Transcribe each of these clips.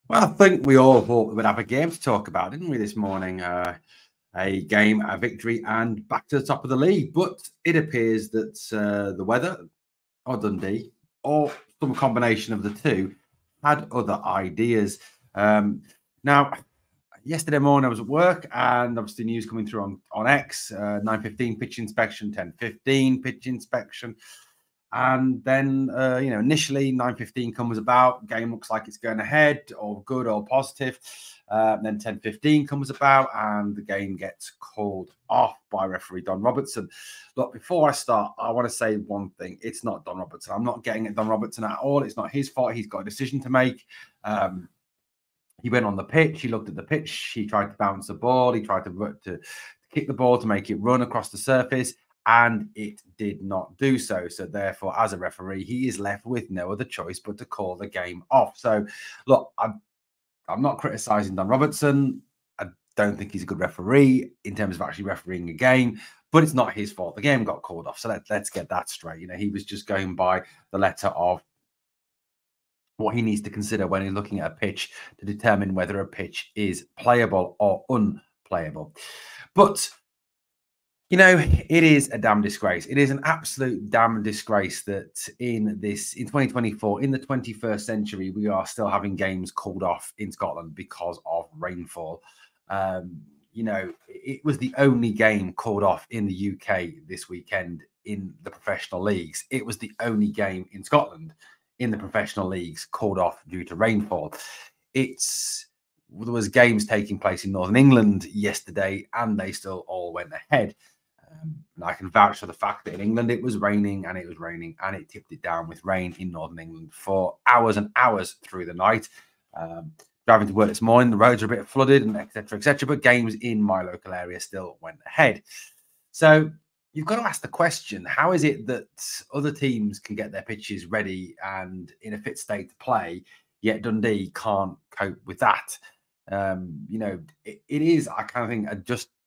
Well, I think we all thought we would have a game to talk about, didn't we, this morning? A game, a victory, and back to the top of the league. But it appears that the weather, or Dundee, or some combination of the two, had other ideas. Now, yesterday morning I was at work, and obviously news coming through on X, 9:15 pitch inspection, 10:15 pitch inspection. And then, initially 9:15 comes about, game looks like it's going ahead, or good or positive. Then 10:15 comes about, and the game gets called off by referee Don Robertson. Look, before I start, I want to say one thing. It's not Don Robertson. I'm not getting at Don Robertson at all. It's not his fault. He's got a decision to make. He went on the pitch. He looked at the pitch. He tried to bounce the ball. He tried to kick the ball to make it run across the surface, and it did not do so. So therefore, as a referee, he is left with no other choice but to call the game off. So look, I'm not criticizing Don Robertson. I don't think he's a good referee in terms of actually refereeing a game, but it's not his fault. The game got called off. So let's get that straight. He was just going by the letter of what he needs to consider when he's looking at a pitch to determine whether a pitch is playable or unplayable. But it is a damn disgrace. It is an absolute damn disgrace that in 2024, in the 21st century, we are still having games called off in Scotland because of rainfall. It was the only game called off in the UK this weekend in the professional leagues. It was the only game in Scotland in the professional leagues called off due to rainfall. There was games taking place in Northern England yesterday, and they still all went ahead. And I can vouch for the fact that in England it was raining, and it tipped it down with rain in Northern England for hours and hours through the night. Driving to work this morning, the roads are a bit flooded, and etc. But games in my local area still went ahead. So you've got to ask the question, how is it that other teams can get their pitches ready and in a fit state to play, yet Dundee can't cope with that? It is, I kind of think, a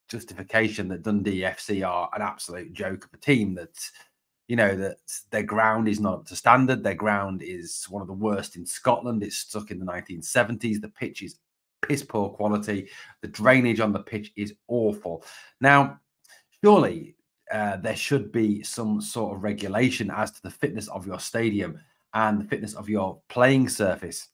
justification that Dundee FC are an absolute joke of a team, that their ground is not up to standard. Their ground is one of the worst in Scotland. It's stuck in the 1970s. The pitch is piss poor quality. The drainage on the pitch is awful. Now, surely there should be some sort of regulation as to the fitness of your stadium and the fitness of your playing surface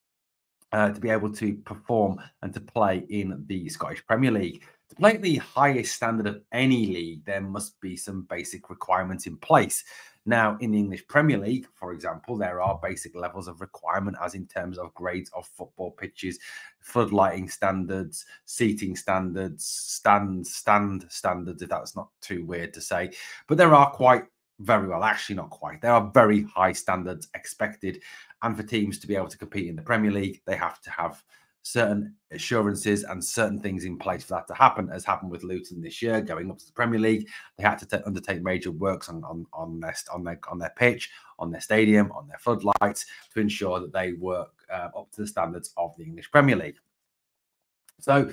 to be able to perform and to play in the Scottish Premier League. To play at the highest standard of any league, there must be some basic requirements in place. Now, in the English Premier League, for example, there are basic levels of requirement, as in terms of grades of football pitches, floodlighting standards, seating standards, stand standards, if that's not too weird to say. But there are actually not quite. There are very high standards expected. And for teams to be able to compete in the Premier League, they have to have certain assurances and certain things in place for that to happen, as happened with Luton this year. Going up to the Premier League, they had to undertake major works on their pitch, on their stadium, on their floodlights, to ensure that they work up to the standards of the English Premier League. So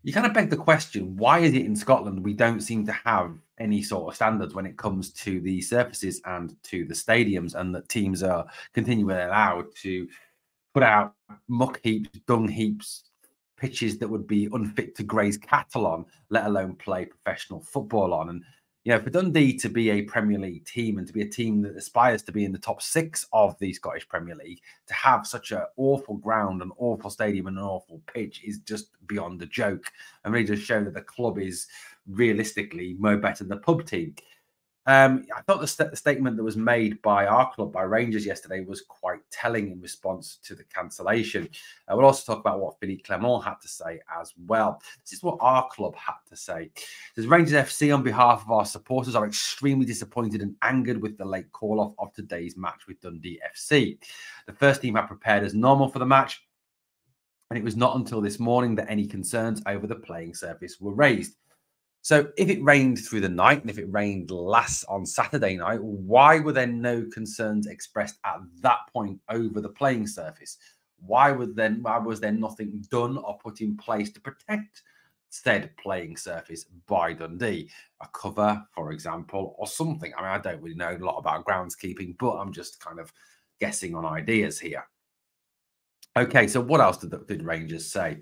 you kind of beg the question, why is it in Scotland we don't seem to have any sort of standards when it comes to the surfaces and to the stadiums, and that teams are continually allowed to put out muck heaps, dung heaps, pitches that would be unfit to graze cattle on, let alone play professional football on? And for Dundee to be a Premier League team, and to be a team that aspires to be in the top 6 of the Scottish Premier League, to have such an awful ground, an awful stadium, and an awful pitch is just beyond a joke, and really just show that the club is realistically no better than the pub team. I thought the statement that was made by our club, by Rangers yesterday, was quite telling in response to the cancellation. We'll also talk about what Philippe Clement had to say as well. This is what our club had to say. It says, Rangers FC, on behalf of our supporters, are extremely disappointed and angered with the late call-off of today's match with Dundee FC. The first team had prepared as normal for the match, and it was not until this morning that any concerns over the playing surface were raised. So if it rained through the night, and if it rained last on Saturday night, why were there no concerns expressed at that point over the playing surface? Why was there nothing done or put in place to protect said playing surface by Dundee? A cover, for example, or something. I don't really know a lot about groundskeeping, but I'm just kind of guessing on ideas here. Okay, so what else did Rangers say?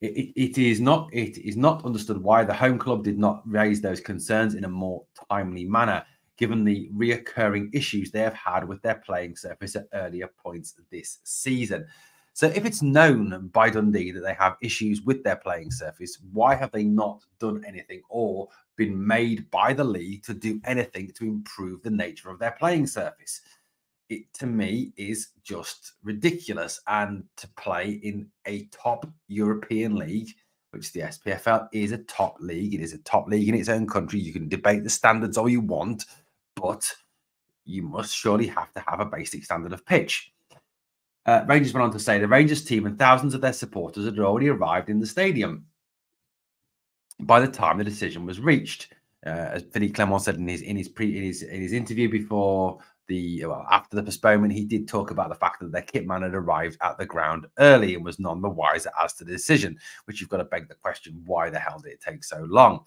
It is not understood why the home club did not raise those concerns in a more timely manner, given the reoccurring issues they have had with their playing surface at earlier points this season. So if it's known by Dundee that they have issues with their playing surface, why have they not done anything or been made by the league to do anything to improve the nature of their playing surface? It to me is just ridiculous. And to play in a top European league, which the SPFL is a top league, it is a top league in its own country. You can debate the standards all you want, but you must surely have to have a basic standard of pitch. Rangers went on to say the Rangers team and thousands of their supporters had already arrived in the stadium by the time the decision was reached. As Philippe Clement said in his interview before after the postponement, he did talk about the fact that their kit man had arrived at the ground early and was none the wiser as to the decision, which you've got to beg the question, why the hell did it take so long?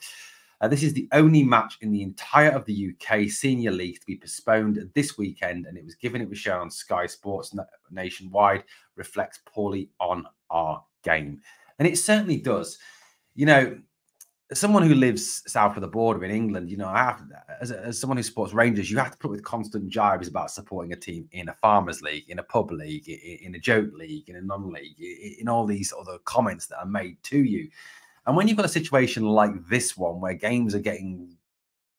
This is the only match in the entire of the UK Senior League to be postponed this weekend, and it was shown on Sky Sports nationwide, reflects poorly on our game. And it certainly does. You know, someone who lives south of the border in England, you know, I have, as someone who supports Rangers, you have to put with constant jibes about supporting a team in a farmers league, in a pub league, in a joke league, in a non-league, in all these other comments that are made to you. And when you've got a situation like this one where games are getting,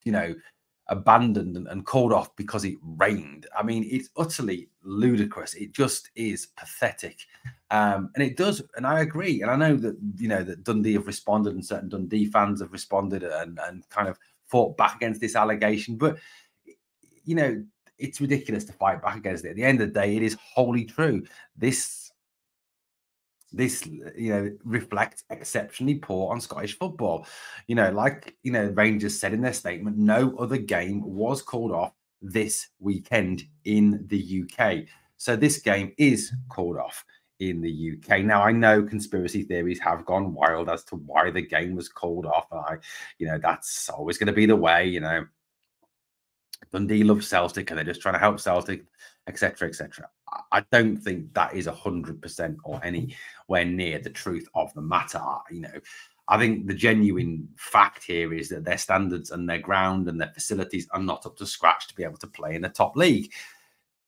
you know, abandoned and called off because it rained, I mean, it's utterly ludicrous. It just is pathetic. And it does, and I agree. And I know that, you know, that Dundee have responded and certain Dundee fans have responded and kind of fought back against this allegation. But, you know, it's ridiculous to fight back against it. At the end of the day, it is wholly true. This, you know, reflects exceptionally poor on Scottish football. You know, like, you know, Rangers said in their statement, no other game was called off this weekend in the UK. So this game is called off in the UK. Now, I know conspiracy theories have gone wild as to why the game was called off. And you know, that's always going to be the way, you know. Dundee loves Celtic and they're just trying to help Celtic, etc., etc. I don't think that is 100% or anywhere near the truth of the matter. You know, I think the genuine fact here is that their standards and their ground and their facilities are not up to scratch to be able to play in the top league.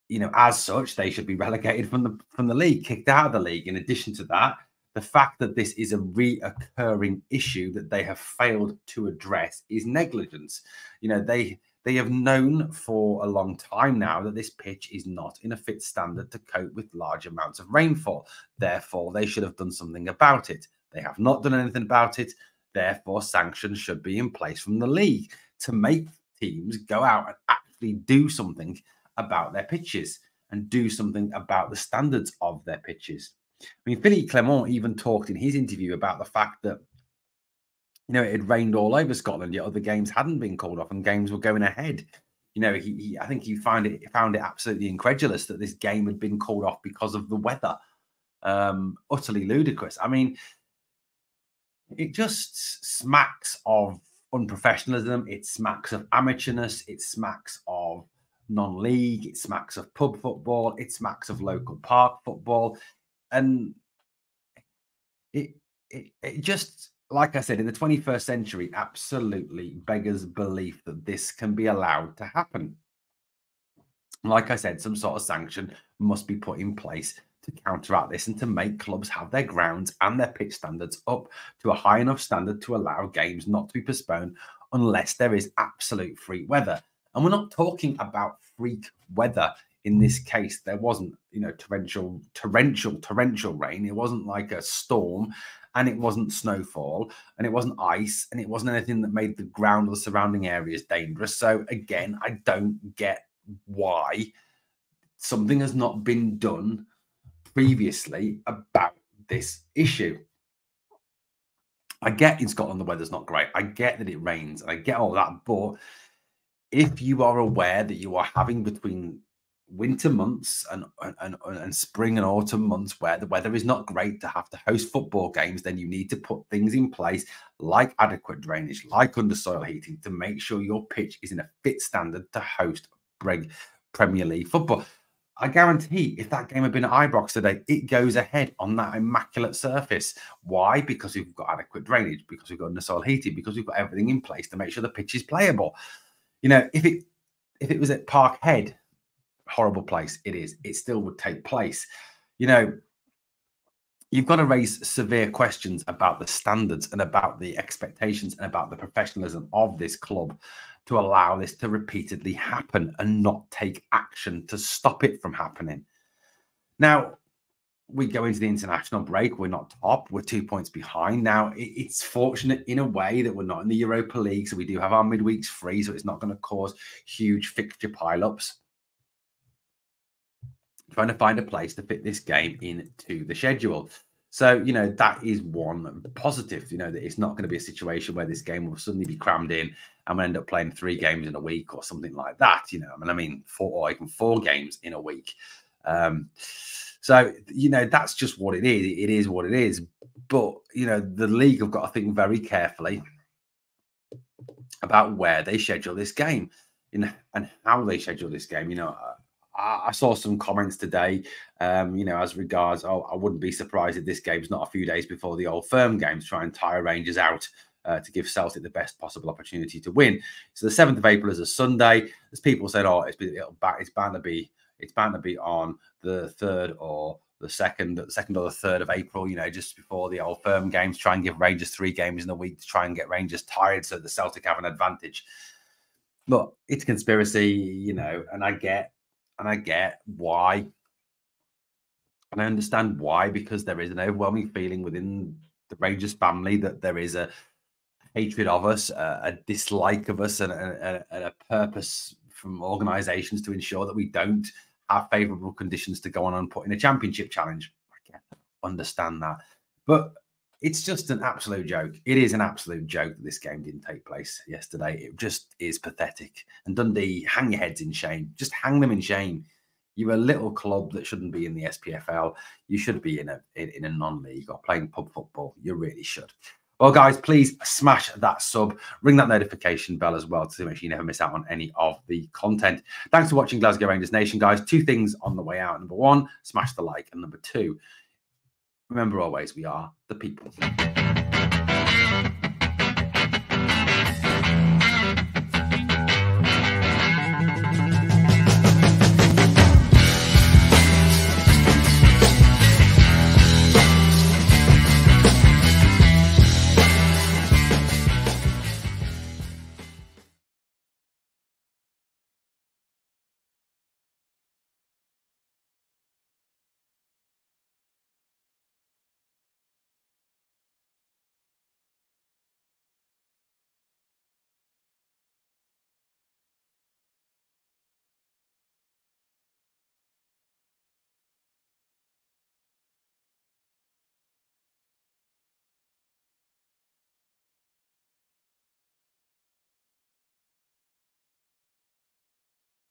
You know, as such, they should be relegated from the league, kicked out of the league. In addition to that, the fact that this is a reoccurring issue that they have failed to address is negligence. You know, they have known for a long time now that this pitch is not in a fit standard to cope with large amounts of rainfall. Therefore, they should have done something about it. They have not done anything about it. Therefore, sanctions should be in place from the league to make teams go out and actually do something about their pitches and do something about the standards of their pitches. I mean, Philippe Clement even talked in his interview about the fact that, you know, it had rained all over Scotland, yet other games hadn't been called off and games were going ahead. You know, I think he found it absolutely incredulous that this game had been called off because of the weather. Utterly ludicrous. I mean, it just smacks of unprofessionalism. It smacks of amateurness. It smacks of non-league. It smacks of pub football. It smacks of local park football. And it just, like I said, in the 21st century, absolutely beggars belief that this can be allowed to happen. Like I said, some sort of sanction must be put in place to counteract this and to make clubs have their grounds and their pitch standards up to a high enough standard to allow games not to be postponed unless there is absolute freak weather. And we're not talking about freak weather in this case. There wasn't, you know, torrential rain. It wasn't like a storm, and it wasn't snowfall, and it wasn't ice, and it wasn't anything that made the ground or the surrounding areas dangerous. So again, I don't get why something has not been done previously about this issue. I get in Scotland the weather's not great. I get that it rains, and I get all that. But if you are aware that you are having between winter months and spring and autumn months where the weather is not great to have to host football games, then you need to put things in place like adequate drainage, like under soil heating, to make sure your pitch is in a fit standard to host Premier League football. I guarantee if that game had been at Ibrox today, it goes ahead on that immaculate surface. Why? Because we've got adequate drainage, because we've got undersoil heating, because we've got everything in place to make sure the pitch is playable. You know, if it was at Parkhead, horrible place it is, it still would take place. You know, you've got to raise severe questions about the standards and about the expectations and about the professionalism of this club to allow this to repeatedly happen and not take action to stop it from happening. Now, we go into the international break. We're not top. We're 2 points behind. Now, it's fortunate in a way that we're not in the Europa League, so we do have our midweeks free, so it's not going to cause huge fixture pile-ups. Trying to find a place to fit this game into the schedule. So, you know, that is one positive, you know, that it's not going to be a situation where this game will suddenly be crammed in and we'll end up playing 3 games in a week or something like that, you know. I mean 4 or even 4 games in a week. So, you know, that's just what it is. It is what it is. But, you know, the league have got to think very carefully about where they schedule this game, you know, and how they schedule this game. You know, I saw some comments today, you know, as regards, oh, I wouldn't be surprised if this game's not a few days before the Old Firm games, try and tire Rangers out to give Celtic the best possible opportunity to win. So the 7th of April is a Sunday. As people said, oh, it's bound to be on the 3rd or the 2nd or the 3rd of April, you know, just before the Old Firm games, try and give Rangers 3 games in a week to try and get Rangers tired so the Celtic have an advantage. Look, it's conspiracy, you know, and I get why. And I understand why, because there is an overwhelming feeling within the Rangers family that there is a hatred of us, a dislike of us, and a purpose from organisations to ensure that we don't have favourable conditions to go on and put in a championship challenge. I understand that. But it's just an absolute joke. It is an absolute joke that this game didn't take place yesterday. It just is pathetic. And Dundee, hang your heads in shame. Just hang them in shame. You're a little club that shouldn't be in the SPFL. You should be in a non-league or playing pub football. You really should. Well, guys, please smash that sub. Ring that notification bell as well to make sure you never miss out on any of the content. Thanks for watching Glasgow Rangers Nation, guys. 2 things on the way out. Number 1, smash the like. And number 2, remember always, we are the people.